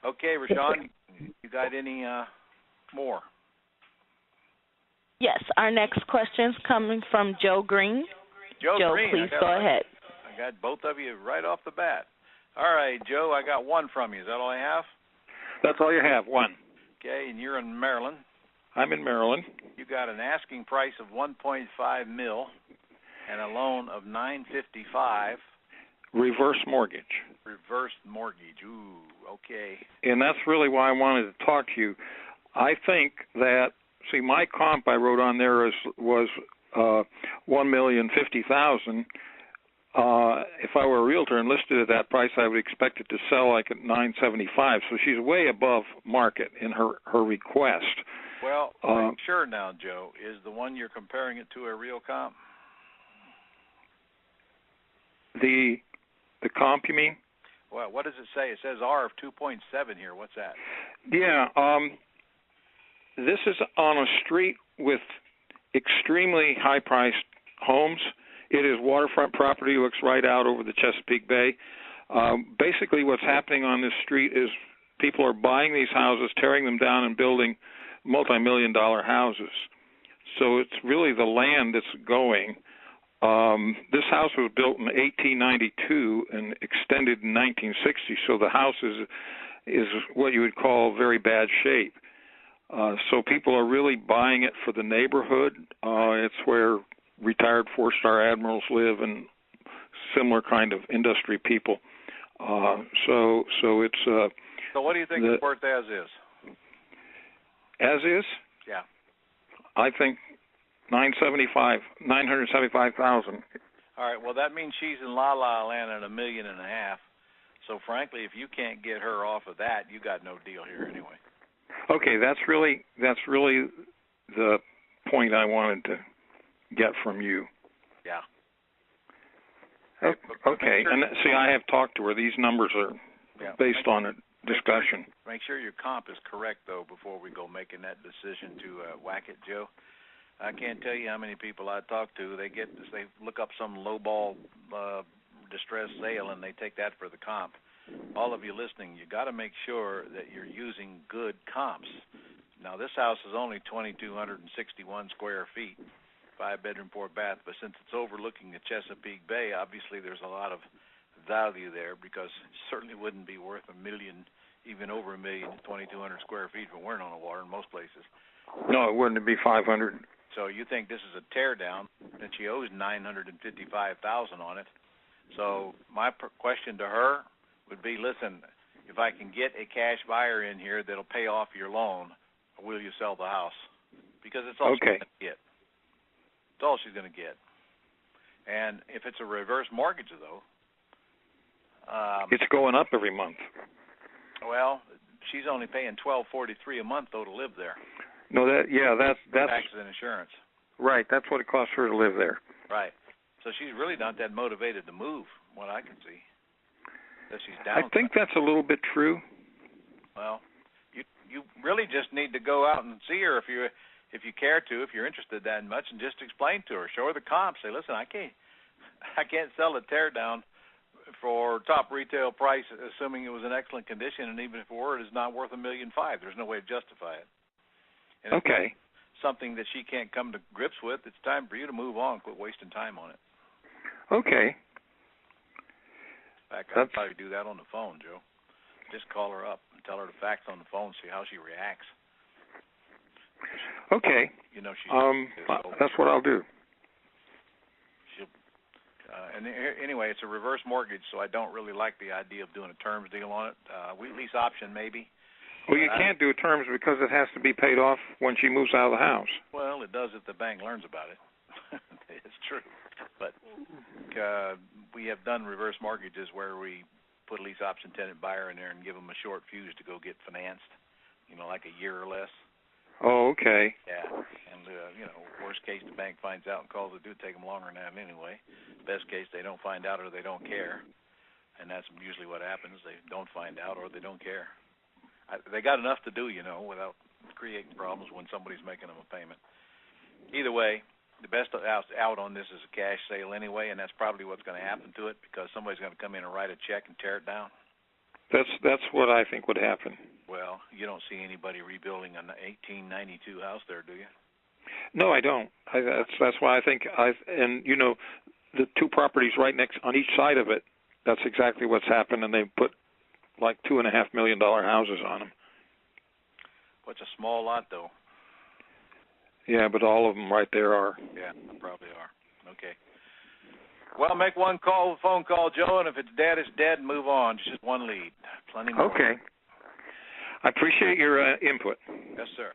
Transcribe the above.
Okay, Rashawn, you got any more? Yes, our next question's coming from Joe Green. Joe Green, please go ahead. I got both of you right off the bat. All right, Joe, I got one from you. Is that all I have? That's all you have, one. Okay, and you're in Maryland. I'm in Maryland. You got an asking price of $1.5 million and a loan of $955. Reverse mortgage. Reverse mortgage. Ooh, okay. And that's really why I wanted to talk to you. I think that, see, my comp I wrote on there was $1,050,000. If I were a realtor and listed at that price, I would expect it to sell like at $975. So she's way above market in her request. Well, are you sure now, Joe, is the one you're comparing it to a real comp? The comp, you mean? Well, what does it say? It says R of 2.7 here. What's that? Yeah, this is on a street with extremely high-priced homes. It is waterfront property, looks right out over the Chesapeake Bay. Basically what's happening on this street is people are buying these houses, tearing them down, and building multi-million-dollar houses. So it's really the land that's going. This house was built in 1892 and extended in 1960, so the house is what you would call very bad shape. So people are really buying it for the neighborhood. It's where retired four-star admirals live and similar kind of industry people. So it's. So what do you think it's worth as is? As is? Yeah. I think $975,000. All right. Well, that means she's in La La Land at $1.5 million. So frankly, if you can't get her off of that, you got no deal here anyway. Okay, that's really the point I wanted to get from you. Yeah. Okay, and see, I have talked to her. These numbers are based on a discussion. Make sure your comp is correct, though, before we go making that decision to whack it, Joe. I can't tell you how many people I talk to. They look up some lowball distressed sale, and they take that for the comp. All of you listening, you got to make sure that you're using good comps. Now, this house is only 2,261 square feet, 5-bedroom, 4-bath, but since it's overlooking the Chesapeake Bay, obviously there's a lot of value there because it certainly wouldn't be worth $1 million, even over $1 million, 2,200 square feet if it weren't on the water in most places. No, it wouldn't be 500. So you think this is a tear down, and she owes $955,000 on it. So my question to her would be, listen, if I can get a cash buyer in here that'll pay off your loan, will you sell the house? Because it's all she's going to get. It's all she's going to get. And if it's a reverse mortgage, though, it's going up every month. Well, she's only paying $1,243 a month though to live there. No, that's taxes and insurance. Right. That's what it costs her to live there. Right. So she's really not that motivated to move, what I can see. She's down. I think that's a little bit true. Well, you really just need to go out and see her if you care to, if you're interested that much, and just explain to her, show her the comp. Say, listen, I can't sell a tear down for top retail price, assuming it was in excellent condition, and even if it were, it's not worth $1.5 million. There's no way to justify it. And okay. Something that she can't come to grips with, it's time for you to move on. Quit wasting time on it. Okay. In fact, I'd probably do that on the phone, Joe. Just call her up and tell her the facts on the phone, see how she reacts. Okay. You know, that's what I'll do. Anyway, it's a reverse mortgage, so I don't really like the idea of doing a terms deal on it. Lease option, maybe. Well, you can't do terms because it has to be paid off when she moves out of the house. Well, it does if the bank learns about it. It's true. But we have done reverse mortgages where we put a lease option tenant buyer in there and give them a short fuse to go get financed, like a year or less. Oh, okay. Yeah, and, worst case, the bank finds out and calls it due. Take them longer than that anyway. Best case, they don't find out or they don't care, and that's usually what happens. They don't find out or they don't care. They got enough to do, without creating problems when somebody's making them a payment. Either way, the best out on this is a cash sale anyway, and that's probably what's going to happen to it because somebody's going to come in and write a check and tear it down. That's what I think would happen. Well, you don't see anybody rebuilding an 1892 house there, do you? No, I don't. That's why I think and you know, the two properties right next on each side of it. That's exactly what's happened, and they put like $2.5 million houses on them. Well, it's a small lot, though. Yeah, but all of them right there are. Yeah, probably are. Okay. Well, make one phone call, Joe, and if it's dead, it's dead, and move on. Just one lead. Plenty more. Okay. I appreciate your input. Yes, sir.